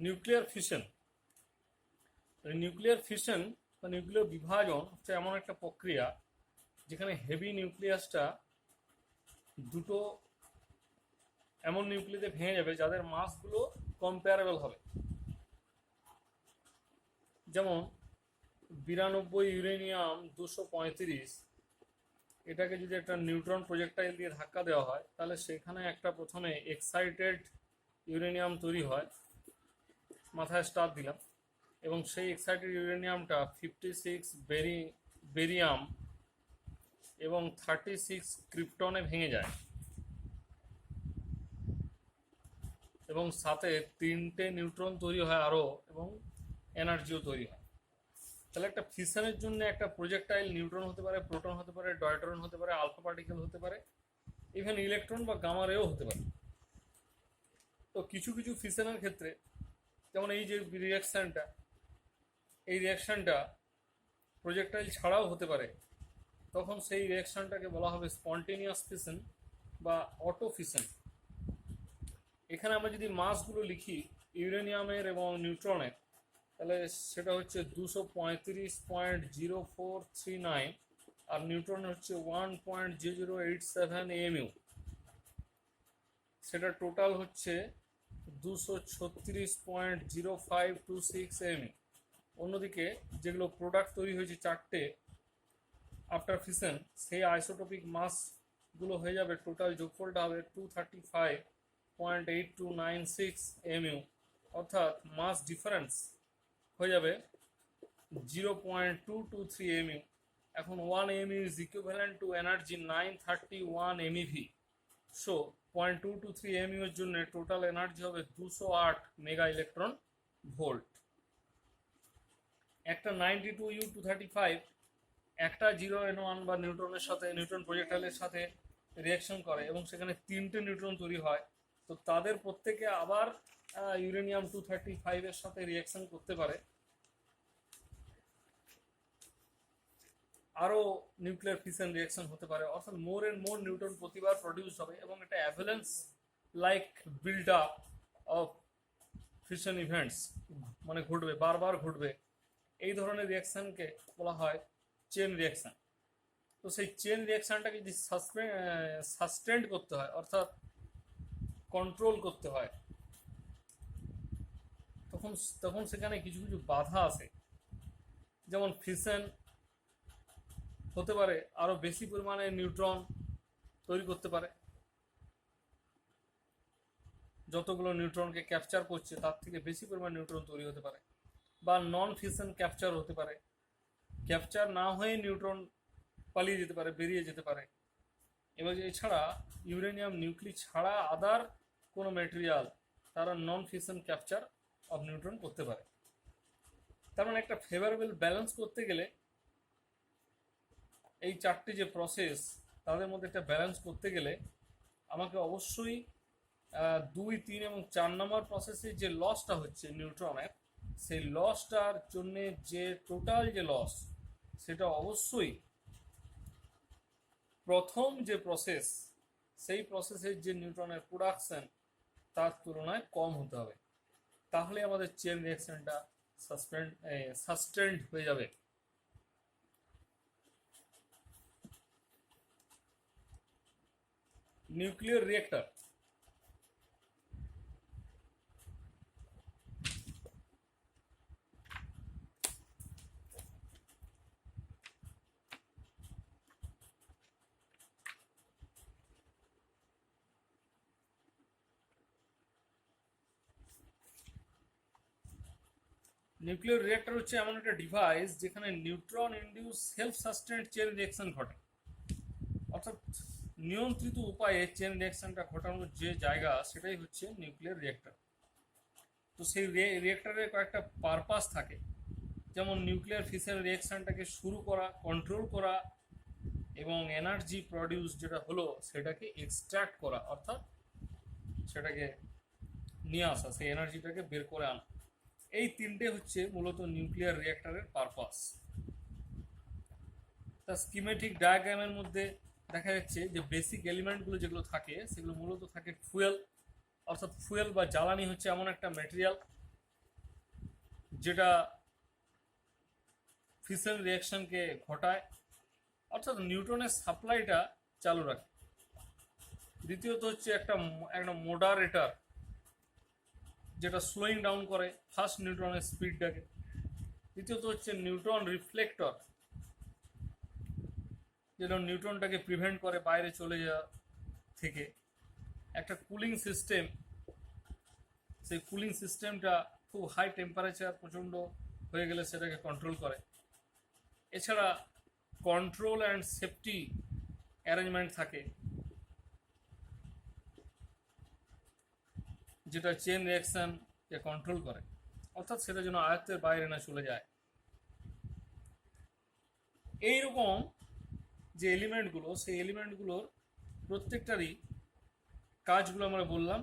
Nuclear fission. Nuclear fission বা nuclear বিভাজন হচ্ছে এমন একটা প্রক্রিয়া যেখানে হেভি নিউক্লিয়াসটা দুটো এমন নিউক্লিয়াসে ভেঙে যাবে যাদের মাসগুলো কম্পেয়ারেবল হবে। যেমন 92 ইউরেনিয়াম 235, এটাকে যদি একটা নিউট্রন প্রজেক্টাইল দিয়ে ধাক্কা দেওয়া হয় তাহলে সেখানে একটা প্রথমে এক্সাইটেড ইউরেনিয়াম তৈরি হয়, মাথায় স্টার দিলাম, এবং সেই এক্সাইটেড ইউরেনিয়ামটা 56 বেরিয়াম এবং 36 ক্রিপ্টনে ভেঙে যায় এবং সাথে 3টে নিউট্রন তৈরি হয় আরও, এবং এনার্জিও তৈরি হয়। তাহলে একটা ফিশনের জন্য একটা প্রজেক্টাইল নিউট্রন হতে পারে, প্রোটন হতে পারে, ডয়ট্রন হতে পারে, আলফা পার্টিকেল হতে পারে, ইভেন ইলেকট্রন বা গামা রেও হতে পারে। তো কিছু কিছু ফিশনের ক্ষেত্রে, যেমন এই যে রিয়াকশানটা, এই রিয়াকশানটা প্রজেক্টাইল ছাড়াও হতে পারে, তখন সেই রিয়াকশানটাকে বলা হবে স্পন্টেনিয়াস ফিশন বা অটো ফিশন। এখানে আমরা যদি মাসগুলো লিখি ইউরেনিয়ামের এবং নিউট্রনের, তাহলে সেটা হচ্ছে 235.0439 আর নিউট্রন হচ্ছে 1.0087 AMU। সেটা টোটাল হচ্ছে 236.0526 AMU। অন্যদিকে যেগুলো প্রোডাক্ট তৈরি হয়েছে 4টে আফটার ফিশন, সেই আইসোটোপিক মাসগুলো হয়ে যাবে, টোটাল যোগফলটা হবে 235.8296 AMU, অর্থাৎ মাস ডিফারেন্স হয়ে যাবে 0.223 AMU। এখন 1 AMU is equivalent to energy 931 MeV, so 0.223 AMU এর জন্য টোটাল এনার্জি হবে 208 মেগা ইলেকট্রন ভোল্ট। একটা 92U235 একটা 0N1 বা নিউট্রনের সাথে, নিউট্রন প্রজেক্টাইলের সাথে রিয়াকশন করে এবং সেখানে 3টে নিউট্রন তৈরি হয়, তো তাদের প্রত্যেকে আবার ইউরেনিয়াম 235 এর সাথে রিয়াকশন করতে পারে। আরও নিউক্লিয়ার ফিশন রিয়াকশন হতে পারে, অর্থাৎ মোর অ্যান্ড মোর নিউট্রন প্রতিবার প্রডিউস হবে এবং এটা avalanche like build up of fission events মানে ঘটবে, বারবার ঘটবে। এই ধরনের রিয়াকশানকে বলা হয় চেন রিয়াকশান। তো সেই চেন রিয়াকশানটাকে যদি সাস্টেন্ড করতে হয়, অর্থাৎ কন্ট্রোল করতে হয়, তখন সেখানে কিছু কিছু বাধা আসে। যেমন ফিশন হতে পারে আরও বেশি পরিমাণে নিউট্রন তৈরি করতে পারে, যতগুলো নিউট্রনকে ক্যাপচার করছে তার থেকে বেশি পরিমাণ নিউট্রন তৈরি হতে পারে, বা নন ফিশন ক্যাপচার হতে পারে, ক্যাপচার না হয়ে নিউট্রন পালিয়ে যেতে পারে, বেরিয়ে যেতে পারে। এবার এছাড়া ইউরেনিয়াম নিউক্লি ছাড়া আদার কোনো ম্যাটেরিয়াল তারা নন ফিশন ক্যাপচার অফ নিউট্রন করতে পারে। তার মানে একটা ফেভারেবল ব্যালেন্স করতে গেলে এই 4টে যে প্রসেস, তাদের মধ্যে একটা ব্যালেন্স করতে গেলে আমাকে অবশ্যই 2, 3 এবং 4 নম্বর প্রসেসে যে লসটা হচ্ছে নিউট্রনের, সেই লসটার জন্যে যে টোটাল যে লস, সেটা অবশ্যই প্রথম যে প্রসেস, সেই প্রসেসের যে নিউট্রনের প্রোডাকশন তার তুলনায় কম হতে হবে, তাহলে আমাদের চেন রিয়াকশনটা সাস্টেন্ড হয়ে যাবে। Nuclear reactor. নিউক্লিয়ার রিয়েক্টর হচ্ছে এমন একটা ডিভাইস যেখানে neutron induce self sustained chain reaction ঘটে, অর্থাৎ নিয়ন্ত্রিত উপায়ে চেন রিয়াকশনটা ঘটানোর যে জায়গা, সেটাই হচ্ছে নিউক্লিয়ার রিয়েক্টর। তো সেই রিয়েক্টরের কয়েকটা পারপাস থাকে, যেমন নিউক্লিয়ার ফিশন রিয়াকশনটাকে শুরু করা, কন্ট্রোল করা, এবং এনার্জি প্রডিউস যেটা হলো সেটাকে এক্সট্রাক্ট করা, অর্থাৎ সেটাকে নিয়ে আসা, সেই এনার্জিটাকে বের করে আনা। এই তিনটে হচ্ছে মূলত নিউক্লিয়ার রিঅ্যাক্টরের পারপাস। তা স্কিমেটিক ডায়াগ্রামের মধ্যে দেখা যাচ্ছে যে বেসিক এলিমেন্টগুলো যেগুলো থাকে সেগুলো মূলত থাকে ফুয়েল, অর্থাৎ ফুয়েল বা জ্বালানি হচ্ছে এমন একটা ম্যাটেরিয়াল যেটা ফিশন রিয়াকশনকে ঘটায়, অর্থাৎ নিউট্রনের সাপ্লাইটা চালু রাখে। দ্বিতীয়ত হচ্ছে একটা একটা মোডারেটর, যেটা স্লোয়িং ডাউন করে ফার্স্ট নিউট্রনের স্পিডটাকে। তৃতীয়ত হচ্ছে নিউট্রন রিফ্লেক্টর, যেটা নিউট্রনটাকে প্রিভেন্ট করে বাইরে চলে যাওয়া থেকে। একটা কুলিং সিস্টেম, সেই কুলিং সিস্টেমটা খুব হাই টেম্পারেচার প্রচণ্ড হয়ে গেলে সেটাকে কন্ট্রোল করে। এছাড়া কন্ট্রোল অ্যান্ড সেফটি অ্যারেঞ্জমেন্ট থাকে, যেটা চেন রিয়াকশনকে কন্ট্রোল করে, অর্থাৎ সেটা যেন আয়ত্তের বাইরে না চলে যায়। এইরকম যে এলিমেন্টগুলো, সেই এলিমেন্টগুলোর প্রত্যেকটারই কাজগুলো আমরা বললাম।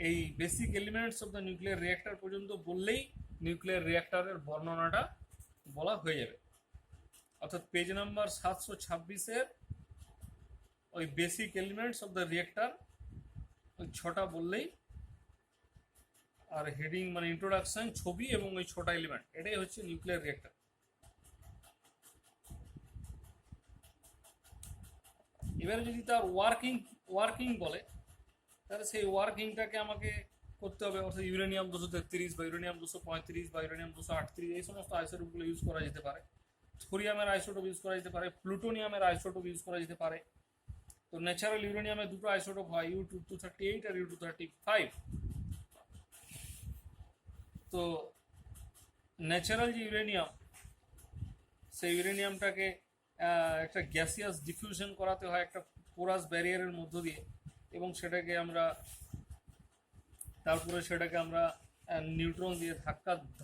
এই basic elements of the nuclear reactor পর্যন্ত বললেই নিউক্লিয়ার রিঅ্যাক্টরের বর্ণনাটা বলা হয়ে যাবে। অর্থাৎ পেজ নাম্বার 726-এর ওই basic elements of the reactor ওই 6টা বললেই, আর হেডিং মানে ইন্ট্রোডাকশন, ছবি এবং ওই 6টা এলিমেন্ট, এটাই হচ্ছে নিউক্লিয়ার রিঅ্যাক্টর। এবারে যদি তার ওয়ার্কিং বলে, তাহলে সেই ওয়ার্কিংটাকে আমাকে করতে হবে, অর্থাৎ ইউরেনিয়াম 233 বা ইউরেনিয়াম 235 বা ইউরেনিয়াম 238, এই সমস্ত আইসোটোপগুলো ইউজ করা যেতে পারে। থোরিয়ামের আইসোটোপ ইউজ করা যেতে পারে, প্লুটোনিয়ামের আইসোটোপ ইউজ করা যেতে পারে। তো ন্যাচারাল ইউরেনিয়ামের দুটো আইসোটোপ হয়, U238 আর U235। তো ন্যাচারাল যে ইউরেনিয়াম, সেই ইউরেনিয়ামটাকে একটা গ্যাসিয়াস ডিফিউশন করাতে হয় একটা পোরাস ব্যারিয়ারের মধ্য দিয়ে, এবং সেটাকে আমরা নিউট্রন দিয়ে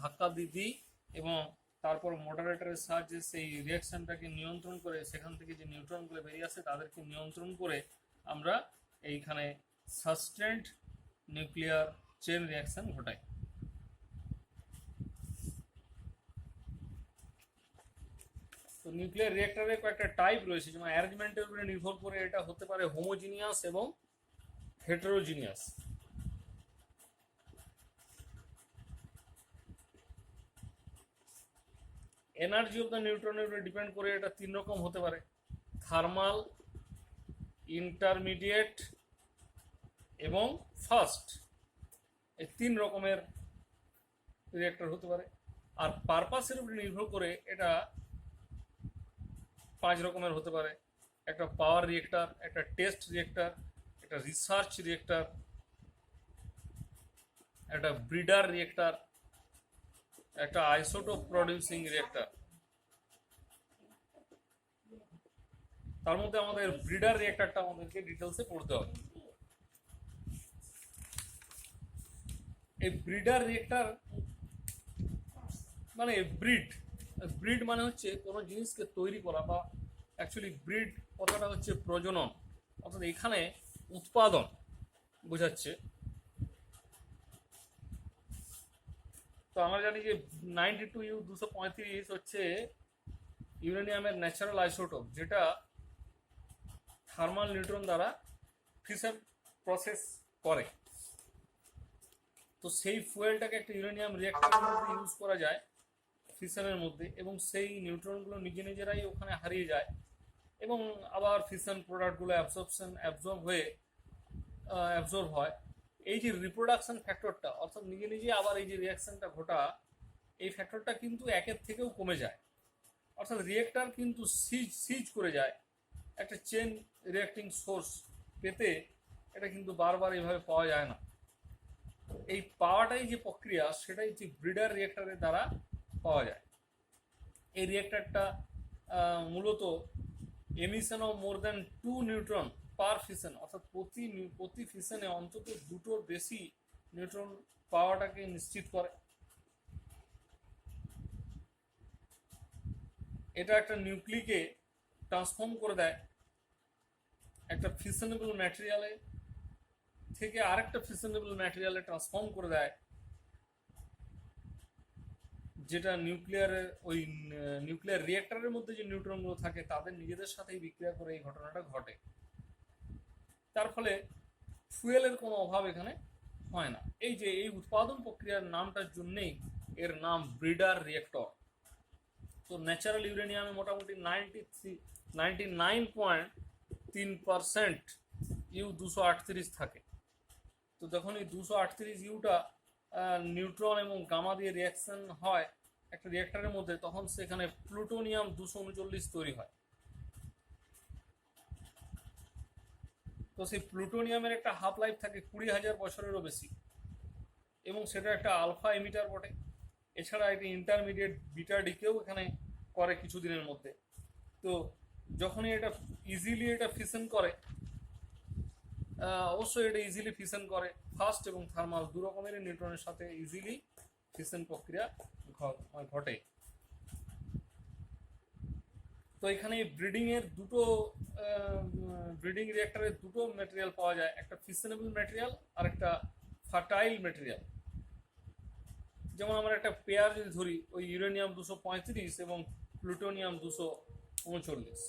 ধাক্কা দিই, এবং তারপর মডারেটরের সাহায্যে সেই রিয়াকশনটাকে নিয়ন্ত্রণ করে, সেখান থেকে যে নিউট্রনগুলো বেরিয়ে আসে তাদেরকে নিয়ন্ত্রণ করে আমরা এইখানে সাস্টেন্ড নিউক্লিয়ার চেন রিয়াকশন ঘটাই। তো নিউক্লিয়ার রিঅ্যাক্টরের কয়েকটা টাইপ রয়েছে, যেমন অ্যারেঞ্জমেন্টের উপরে নির্ভর করে এটা হতে পারে হোমোজিনিয়াস এবং হেটেরোজিনিয়াস। এনার্জি অফ দ্য নিউট্রনের উপরে ডিপেন্ড করে এটা 3 রকম হতে পারে: থার্মাল, ইন্টারমিডিয়েট এবং ফার্স্ট। এই 3 রকমের রিঅ্যাক্টর হতে পারে। আর পারপাসের উপরে নির্ভর করে এটা 5 রকমের হতে পারে: একটা পাওয়ার রিঅ্যাক্টর, একটা টেস্ট রিঅ্যাক্টর, একটা রিসার্চ রিঅ্যাক্টর, একটা ব্রিডার রিঅ্যাক্টর, একটা আইসোটোপ প্রডিউসিং রিঅ্যাক্টর। তার মধ্যে আমাদের ব্রিডার রিঅ্যাক্টরটা আমাদেরকে ডিটেলসে পড়তে হবে। এই ব্রিডার রিঅ্যাক্টর মানে ব্রিড মানে হচ্ছে কোনো জিনিসকে তৈরি করা, বা অ্যাকচুয়ালি ব্রিড কথাটা হচ্ছে প্রজনন, অর্থাৎ এখানে উৎপাদন বোঝাচ্ছে। তো আমরা জানি যে 92U235 হচ্ছে ইউরেনিয়ামের ন্যাচারাল আইসোটোপ, যেটা থার্মাল নিউট্রন দ্বারা ফিশন প্রসেস করে। তো সেই ফুয়েলটাকে একটা ইউরেনিয়াম রিঅ্যাক্টরের মধ্যে ইউজ করা যায় ফিশনের মধ্যে, এবং সেই নিউট্রনগুলো নিজেরাই ওখানে হারিয়ে যায়, এবং আবার ফিশন প্রোডাক্টগুলো অ্যাবজর্ব হয়। এই যে রিপ্রোডাকশন ফ্যাক্টরটা, অর্থাৎ নিজে আবার এই যে রিয়াকশনটা ঘটা, এই ফ্যাক্টরটা কিন্তু 1-এর থেকেও কমে যায়। অর্থাৎ রিয়েক্টর কিন্তু সিজ করে যায়। একটা চেন রিয়াক্টিং সোর্স পেতে এটা কিন্তু বারবার এইভাবে পাওয়া যায় না। এই পাওয়াটাই যে প্রক্রিয়া, সেটাই যে ব্রিডার রিয়েক্টরের দ্বারা পাওয়া যায়। এই রিয়েক্টরটা মূলত emission of more than 2 neutron per fission, অর্থাৎ প্রতি ফিশনে অন্তত 2টোর বেশি নিউট্রন পাওয়াটাকে নিশ্চিত করে। এটা একটা নিউক্লিকে ট্রান্সফর্ম করে দেয় একটা ফিশনেবল ম্যাটেরিয়ালে থেকে আরেকটা ফিশনেবল ম্যাটেরিয়ালে ট্রান্সফর্ম করে দেয়, যেটা নিউক্লিয়ার রিঅ্যাক্টরের মধ্যে যে নিউট্রনগুলো থাকে তাদের নিজেদের সাথেই বিক্রিয়া করে এই ঘটনাটা ঘটে। তার ফলে ফুয়েলের কোনো অভাব এখানে হয় না। এই যে এই উৎপাদন প্রক্রিয়ার নামটার জন্যেই এর নাম ব্রিডার রিঅ্যাক্টর। তো ন্যাচারাল ইউরেনিয়ামে মোটামুটি 99.3% U-238 থাকে। তো যখন এই 238 ইউটা নিউট্রন এবং গামা দিয়ে রিয়াকশন হয় একটা রিঅ্যাক্টরের মধ্যে, তখন সেখানে প্লুটোনিয়াম 239 তৈরি হয়। তো সেই প্লুটোনিয়ামের একটা হাফ লাইফ থাকে 20,000 বছরেরও বেশি, এবং সেটা একটা আলফা এমিটার বটে। এছাড়া একটি ইন্টারমিডিয়েট বিটা ডিকেও এখানে করে কিছুদিনের মধ্যে। তো যখনই এটা ইজিলি এটা ফিশন করে, অবশ্যই এটা ইজিলি ফিশন করে ফাস্ট এবং থার্মাল দু রকমের নিউট্রনের সাথে ইজিলি ফিশন প্রক্রিয়া ঘটে। তো এখানে ব্রিডিং রিঅ্যাক্টরের দুটো ম্যাটেরিয়াল পাওয়া যায়, একটা ফিশনেবল ম্যাটেরিয়াল আর একটা ফার্টাইল ম্যাটেরিয়াল। যেমন আমরা একটা পেয়ার যদি ধরি, ওই ইউরেনিয়াম 235 এবং প্লুটোনিয়াম 239,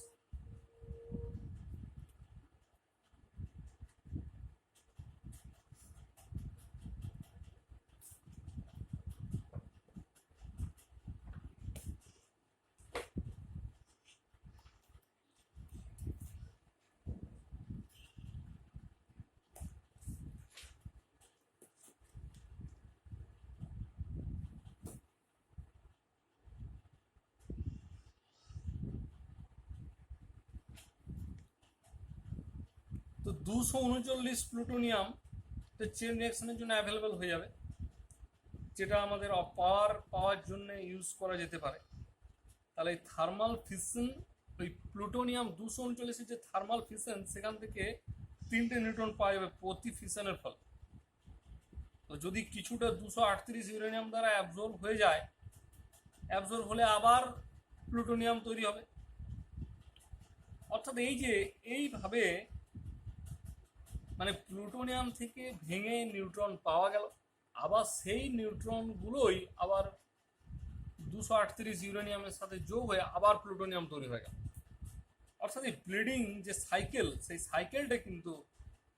তো 239 প্লুটোনিয়াম চেন রিয়াকশনের জন্য অ্যাভেলেবেল হয়ে যাবে, যেটা আমাদের পাওয়ার জন্য ইউজ করা যেতে পারে। তাহলে এই থার্মাল ফিশন, ওই প্লুটোনিয়াম 239 যে থার্মাল ফিশন, সেখান থেকে 3টে নিউট্রন পাওয়া যাবে প্রতি ফিশনের ফলে। তো যদি কিছুটা 238 ইউরেনিয়াম দ্বারা অ্যাবজর্ব হয়ে যায়, অ্যাবজর্ব হলে আবার প্লুটোনিয়াম তৈরি হবে। অর্থাৎ এই যে এইভাবে মানে প্লুটোনিয়াম থেকে ভেঙে নিউট্রন পাওয়া গেল, আবার সেই নিউট্রনগুলোই আবার 238 ইউরেনিয়ামের সাথে যোগ হয়ে আবার প্লুটোনিয়াম তৈরি হয়ে গেল। অর্থাৎ এই ব্লিডিং যে সাইকেল, সেই সাইকেলটা কিন্তু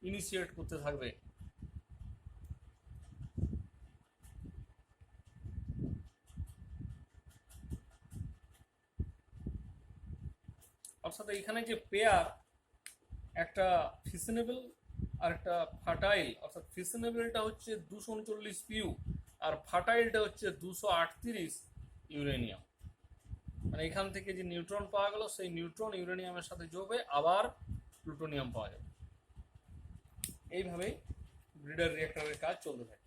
ইনিশিয়েট করতে থাকবে। অর্থাৎ এখানে যে পেয়ার, একটা ফিশনেবল আর একটা ফার্টাইল, অর্থাৎ ফিশনেবলটা হচ্ছে 239 পিউ আর ফার্টাইলটা হচ্ছে 238 ইউরেনিয়াম। মানে এখান থেকে যে নিউট্রন পাওয়া গেল, সেই নিউট্রন ইউরেনিয়ামের সাথে যোগ হয়ে আবার প্লুটোনিয়াম পাওয়া যাবে। এইভাবেই ব্রিডার রিঅ্যাক্টরের কাজ চলতে থাকে।